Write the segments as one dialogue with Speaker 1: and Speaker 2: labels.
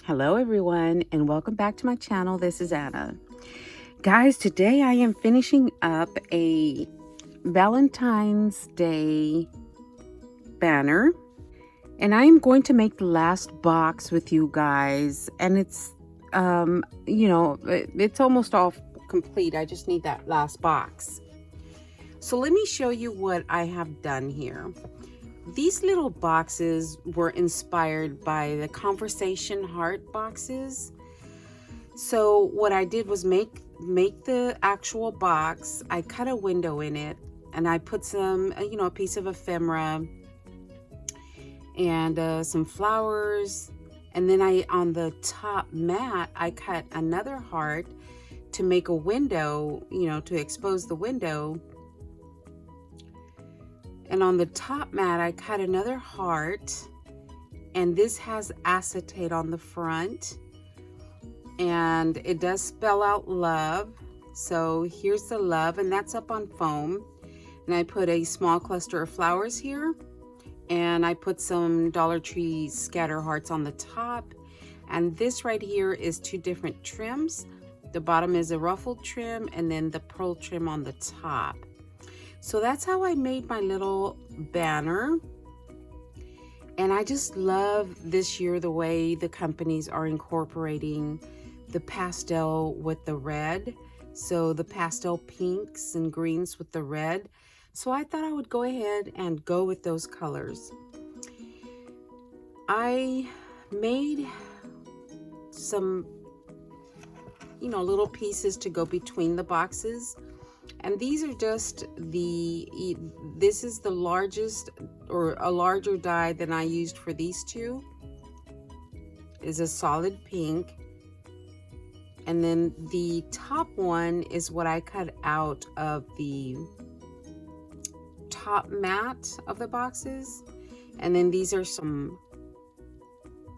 Speaker 1: Hello everyone and welcome back to my channel. This is Anna. Guys, today I am finishing up a Valentine's Day banner and I am going to make the last box with you guys, and it's it's almost all complete. I just need that last box. So let me show you what I have done here. These little boxes were inspired by the conversation heart boxes. So what I did was make the actual box. I cut a window in it and I put some, a piece of ephemera and some flowers. And then on the top mat, I cut another heart to make a window, to expose the window. And on the top mat, I cut another heart, and this has acetate on the front, and it does spell out love. So here's the love, and that's up on foam. And I put a small cluster of flowers here, and I put some Dollar Tree scatter hearts on the top. And this right here is two different trims. The bottom is a ruffled trim, and then the pearl trim on the top. So that's how I made my little banner. And I just love this year the way the companies are incorporating the pastel with the red. So the pastel pinks and greens with the red. So I thought I would go ahead and go with those colors. I made some, little pieces to go between the boxes. And these are just this is the largest, or a larger die than I used for these two. Is a solid pink. And then the top one is what I cut out of the top mat of the boxes. And then these are some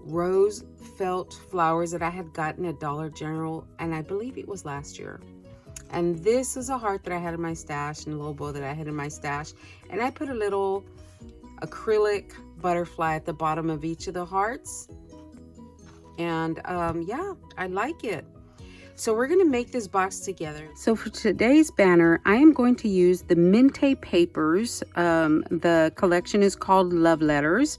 Speaker 1: rose felt flowers that I had gotten at Dollar General, and I believe it was last year. And this is a heart that I had in my stash, and a little bow that I had in my stash. And I put a little acrylic butterfly at the bottom of each of the hearts. And yeah, I like it. So we're gonna make this box together. So for today's banner, I am going to use the Minte papers. The collection is called Love Letters.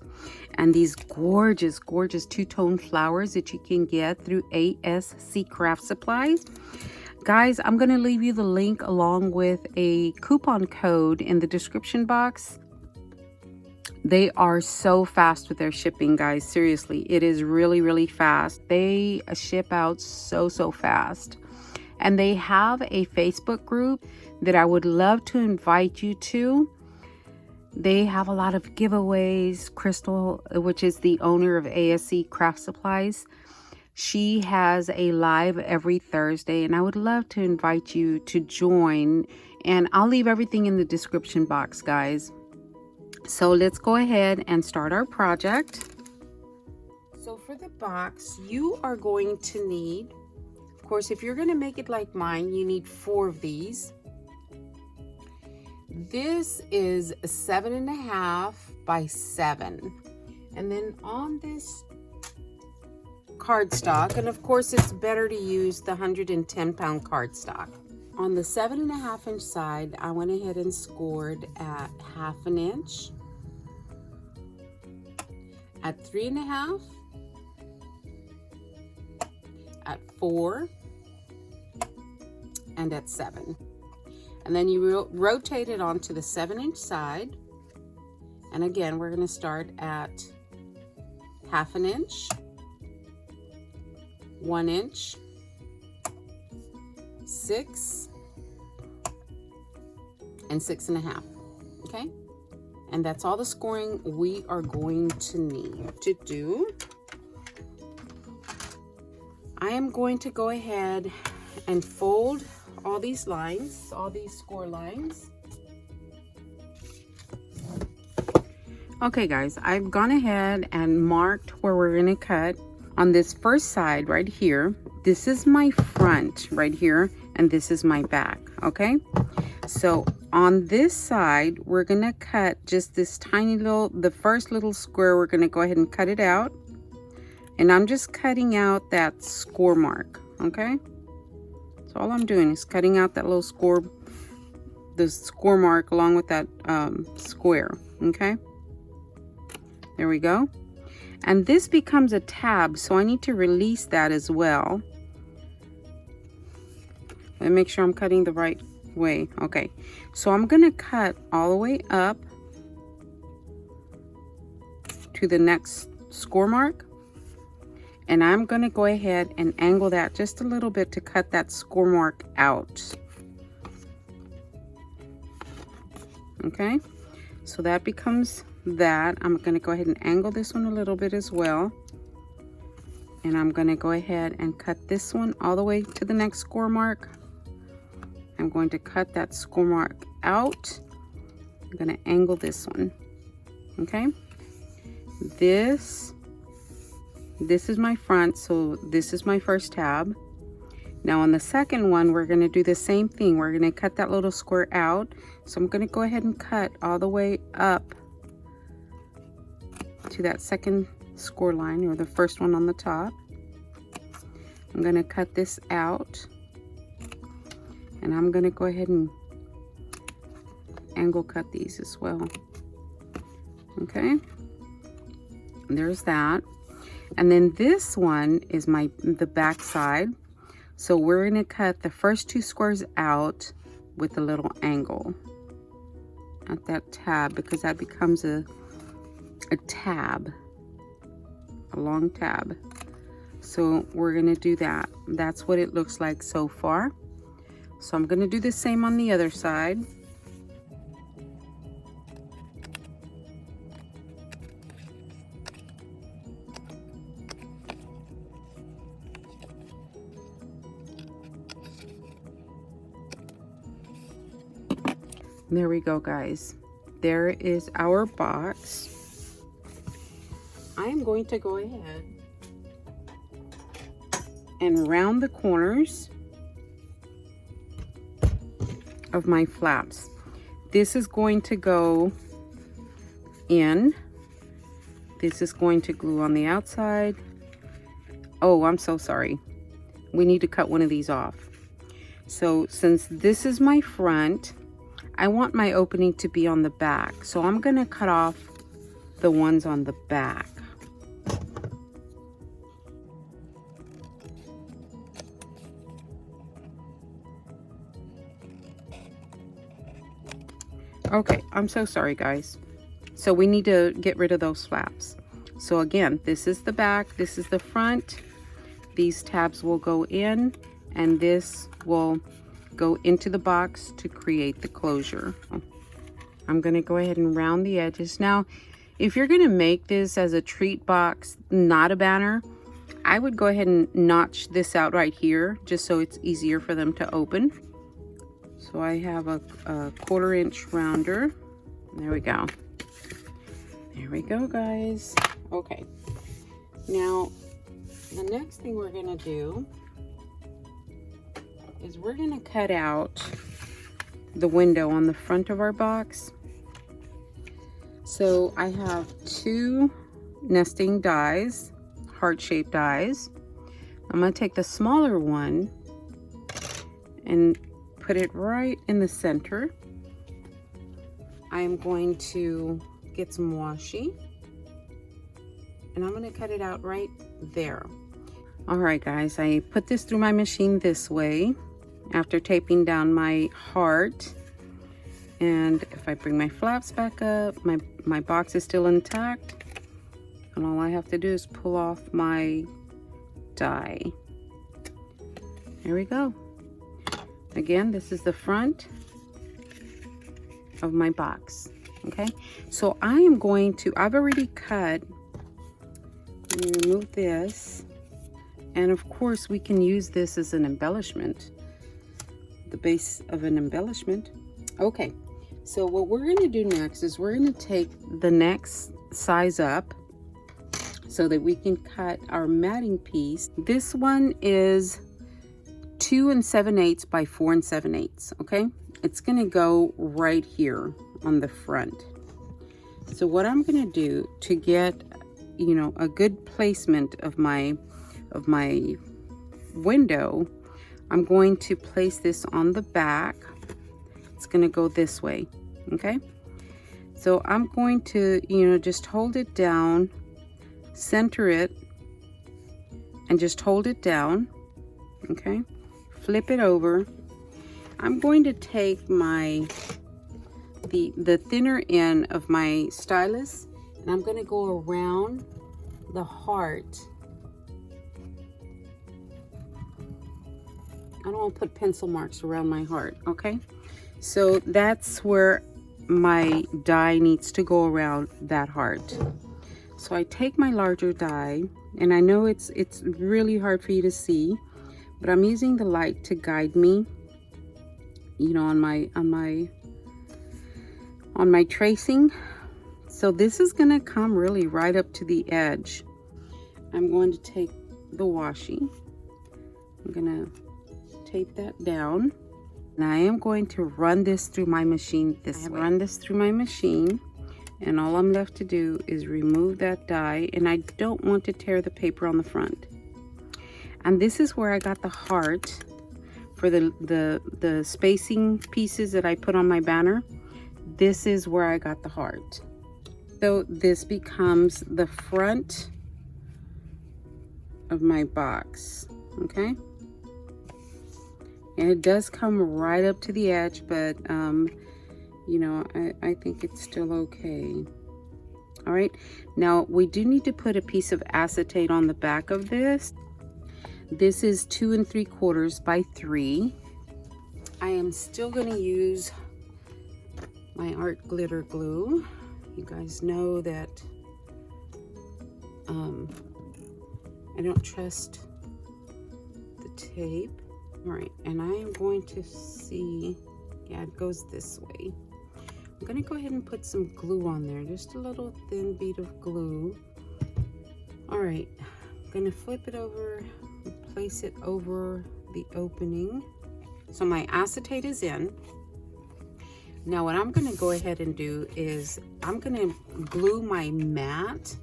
Speaker 1: And these gorgeous, gorgeous two-tone flowers that you can get through ASC Craft Supplies. Guys, I'm going to leave you the link along with a coupon code in the description box. They are so fast with their shipping, guys. Seriously, it is really, really fast. They ship out so fast. And they have a Facebook group that I would love to invite you to. They have a lot of giveaways. Crystal, which is the owner of ASC Craft Supplies, she has a live every Thursday, and I would love to invite you to join. And I'll leave everything in the description box, guys. So let's go ahead and start our project. So for the box, you are going to need, of course, if you're going to make it like mine, you need 4 of these. This is 7.5 by 7. And then on this cardstock, and of course it's better to use the 110-pound cardstock. On the 7.5 inch side, I went ahead and scored at 1/2 inch, at 3.5, at 4, and at 7. And then you rotate it onto the 7-inch side. And again, we're going to start at 1/2 inch, 1 inch, 6, and 6.5. Okay, and that's all the scoring we are going to need to do. I am going to go ahead and fold all these lines, all these score lines. Okay guys, I've gone ahead and marked where we're going to cut. On this first side right here, this is my front right here, and this is my back. Okay, so on this side, we're gonna cut just this tiny little, the first little square, we're gonna go ahead and cut it out. And I'm just cutting out that score mark, okay? So all I'm doing is cutting out that little score, the score mark along with that square, okay? There we go. And this becomes a tab, so I need to release that as well. And make sure I'm cutting the right way. Okay, so I'm gonna cut all the way up to the next score mark. And I'm gonna go ahead and angle that just a little bit to cut that score mark out. Okay, so that becomes that. I'm gonna go ahead and angle this one a little bit as well. And I'm gonna go ahead and cut this one all the way to the next score mark. I'm going to cut that score mark out. I'm gonna angle this one, okay? This is my front, so this is my first tab. Now on the second one, we're gonna do the same thing. We're gonna cut that little square out. So I'm gonna go ahead and cut all the way up to that second score line, or the first one on the top. I'm gonna cut this out, and I'm gonna go ahead and angle cut these as well. Okay, there's that. And then this one is the back side. So we're gonna cut the first two squares out with a little angle at that tab, because that becomes a tab, a long tab. So we're gonna do that. That's what it looks like so far. So I'm gonna do the same on the other side. There we go, guys. There is our box. I am going to go ahead and round the corners of my flaps. This is going to go in. This is going to glue on the outside. Oh, I'm so sorry. We need to cut one of these off. So since this is my front, I want my opening to be on the back. So I'm gonna cut off the ones on the back. Okay, I'm so sorry, guys. So we need to get rid of those flaps. So again, this is the back, this is the front. These tabs will go in, and this will go into the box to create the closure. I'm gonna go ahead and round the edges. Now, if you're gonna make this as a treat box, not a banner, I would go ahead and notch this out right here, just so it's easier for them to open. So I have a 1/4 inch rounder. There we go. There we go, guys. Okay. Now, the next thing we're gonna do is we're gonna cut out the window on the front of our box. So I have 2 nesting dies, heart-shaped dies. I'm gonna take the smaller one and put it right in the center. I'm going to get some washi, and I'm gonna cut it out right there. All right, guys, I put this through my machine this way after taping down my heart. And if I bring my flaps back up, my box is still intact, and all I have to do is pull off my die. There we go. Again, this is the front of my box. Okay, so I am going to, I've already cut. Let me remove this, and of course we can use this as an embellishment, the base of an embellishment. Okay, so what we're going to do next is we're going to take the next size up so that we can cut our matting piece. This one is 2 7/8 by 4 7/8. Okay, it's going to go right here on the front. So what I'm going to do to get you know, a good placement of my window, I'm going to place this on the back. It's going to go this way. Okay, so I'm going to, you know, just hold it down, center it, and just hold it down. Okay, flip it over. I'm going to take my the thinner end of my stylus, and I'm going to go around the heart. I don't want to put pencil marks around my heart. Okay, so that's where my die needs to go around that heart. So I take my larger die, and I know it's really hard for you to see, but I'm using the light to guide me, you know, on my tracing. So this is going to come really right up to the edge. I'm going to take the washi. I'm going to tape that down. And I am going to run this through my machine this way. Run this through my machine, and all I'm left to do is remove that die, and I don't want to tear the paper on the front. And this is where I got the heart for the spacing pieces that I put on my banner. This is where I got the heart. So this becomes the front of my box, okay? And it does come right up to the edge, but you know, I think it's still okay. All right, now we do need to put a piece of acetate on the back of this. This is 2 3/4 by 3. I am still going to use my art glitter glue. You guys know that I don't trust the tape. All right, and I am going to see, yeah, it goes this way. I'm going to go ahead and put some glue on there, just a little thin bead of glue. All right, I'm going to flip it over and place it over the opening. So my acetate is in. Now what I'm going to go ahead and do is I'm going to glue my mat,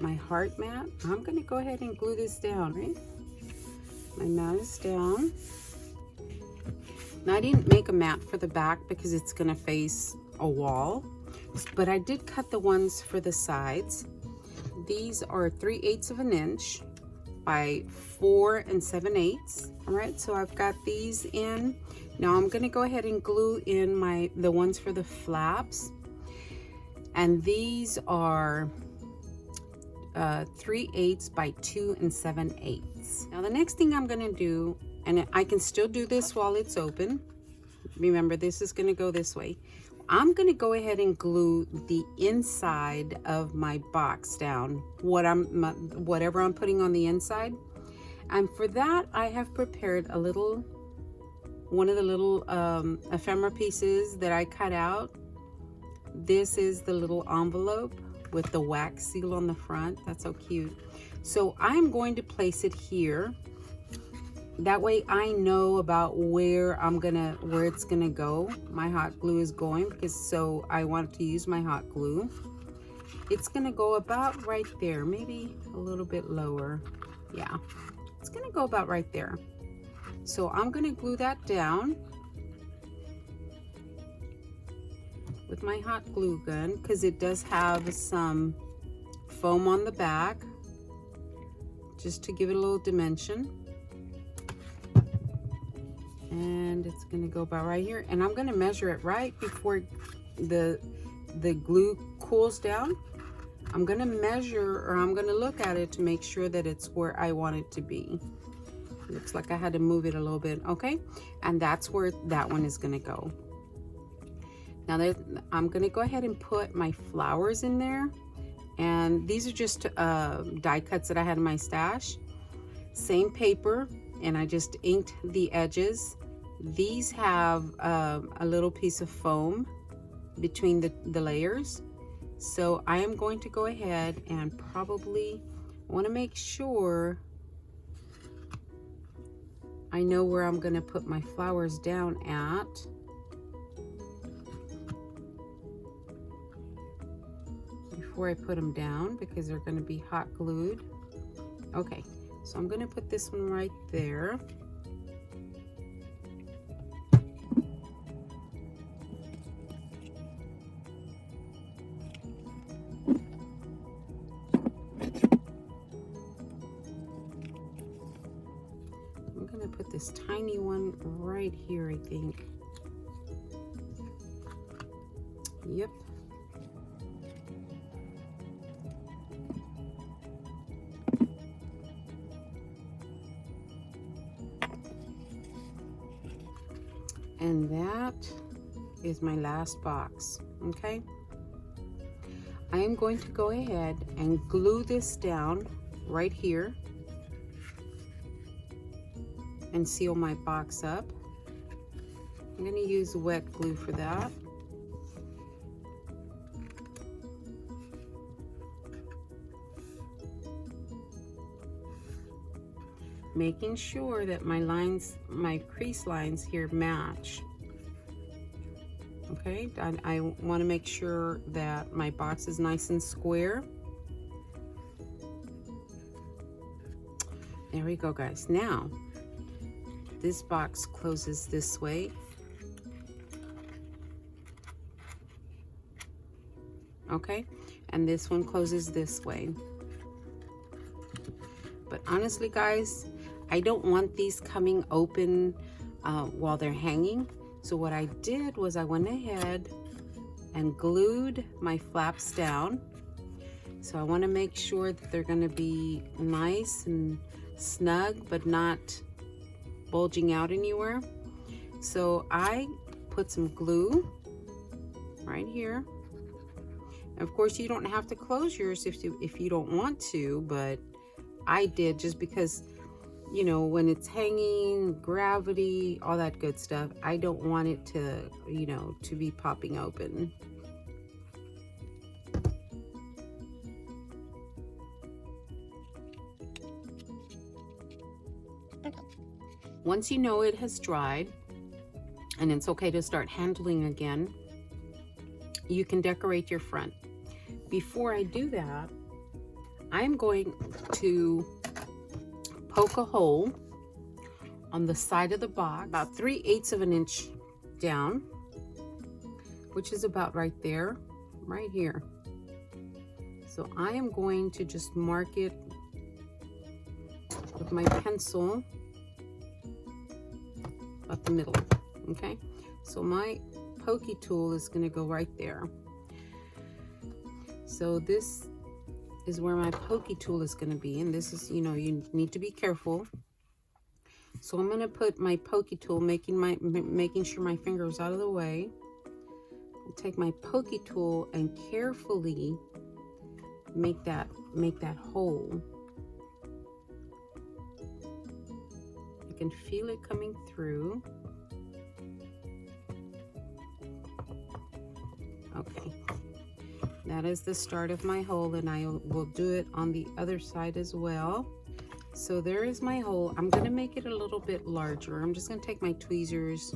Speaker 1: my heart mat. I'm going to go ahead and glue this down, right? My mat is down. Now I didn't make a mat for the back because it's going to face a wall, but I did cut the ones for the sides. These are 3/8 of an inch by 4 7/8. All right, so I've got these in. Now I'm going to go ahead and glue in the ones for the flaps, and these are 3/8 by 2 7/8. Now the next thing I'm going to do, and I can still do this while it's open. Remember, this is going to go this way. I'm going to go ahead and glue the inside of my box down, whatever I'm putting on the inside. And for that, I have prepared one of the little ephemera pieces that I cut out. This is the little envelope with the wax seal on the front. That's so cute. So I'm going to place it here. That way I know about where it's gonna go. My hot glue is going, because so I want to use my hot glue. It's gonna go about right there, maybe a little bit lower. Yeah, it's gonna go about right there. So I'm gonna glue that down with my hot glue gun, because it does have some foam on the back, just to give it a little dimension. And it's going to go about right here, and I'm going to measure it right before the glue cools down. I'm going to measure, or I'm going to look at it to make sure that it's where I want it to be. Looks like I had to move it a little bit. Okay, and that's where that one is going to go. Now that I'm going to go ahead and put my flowers in there, and these are just die cuts that I had in my stash. Same paper, and I just inked the edges. These have a little piece of foam between the layers. So I am going to go ahead and probably want to make sure I know where I'm going to put my flowers down at before I put them down because they're going to be hot glued. Okay, so I'm going to put this one right there. I'm going to put this tiny one right here, I think. Yep. And that is my last box, okay? I am going to go ahead and glue this down right here and seal my box up. I'm going to use wet glue for that. Making sure that my lines, my crease lines here match. Okay, I want to make sure that my box is nice and square. There we go, guys. Now, this box closes this way. Okay, and this one closes this way. But honestly, guys, I don't want these coming open while they're hanging. So what I did was I went ahead and glued my flaps down. So I want to make sure that they're going to be nice and snug, but not bulging out anywhere. So I put some glue right here. Of course, you don't have to close yours if you don't want to, but I did just because, you know, when it's hanging, gravity, all that good stuff, I don't want it to, you know, to be popping open. Once you know it has dried and it's okay to start handling again, you can decorate your front. Before I do that, I'm going to poke a hole on the side of the box, about 3/8 of an inch down, which is about right there, right here. So I am going to just mark it with my pencil up the middle, okay? So my pokey tool is gonna go right there. So this is where my pokey tool is going to be, and this is, you know, you need to be careful. So I'm going to put my pokey tool, making sure my finger is out of the way. I'll take my pokey tool and carefully make that hole. You can feel it coming through. Okay. That is the start of my hole, and I will do it on the other side as well. So there is my hole. I'm going to make it a little bit larger. I'm just going to take my tweezers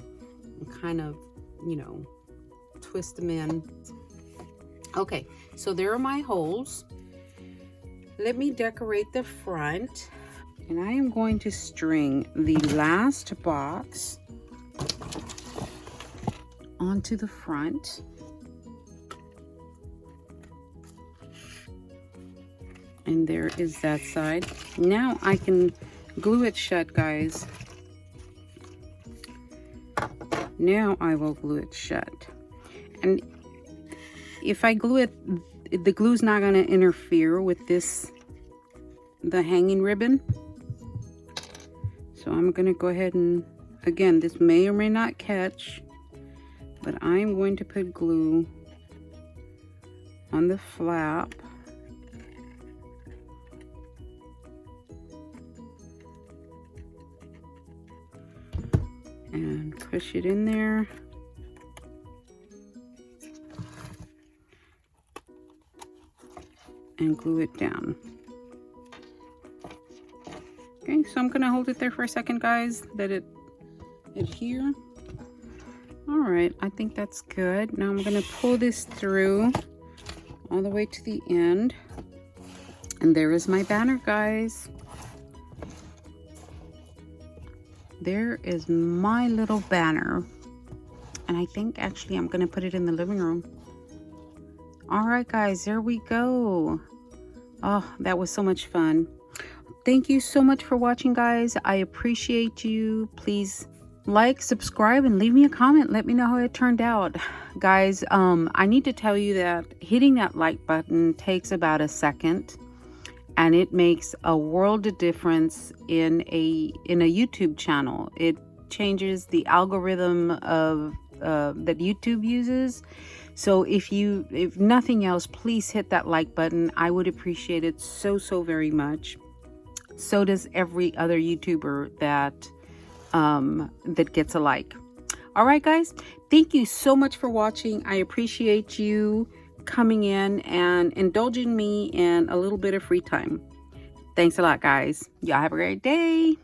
Speaker 1: and kind of, you know, twist them in. Okay, so there are my holes. Let me decorate the front, and I am going to string the last box onto the front. And there is that side. Now I can glue it shut, guys. Now I will glue it shut. And if I glue it, the glue's not going to interfere with the hanging ribbon. So I'm going to go ahead and, again, this may or may not catch, but I'm going to put glue on the flap. And push it in there. And glue it down. Okay, so I'm gonna hold it there for a second, guys, let it adhere. All right, I think that's good. Now I'm gonna pull this through all the way to the end. And there is my banner, guys. There is my little banner. And I think actually I'm gonna put it in the living room. All right, guys, there we go. Oh, that was so much fun. Thank you so much for watching, guys. I appreciate you. Please like, subscribe, and leave me a comment. Let me know how it turned out. Guys, I need to tell you that hitting that like button takes about a second, and it makes a world of difference in a YouTube channel. It changes the algorithm of that YouTube uses. So if nothing else, please hit that like button. I would appreciate it so very much. So does every other YouTuber that gets a like. All right, guys, thank you so much for watching. I appreciate you coming in and indulging me in a little bit of free time. Thanks a lot, guys. Y'all have a great day.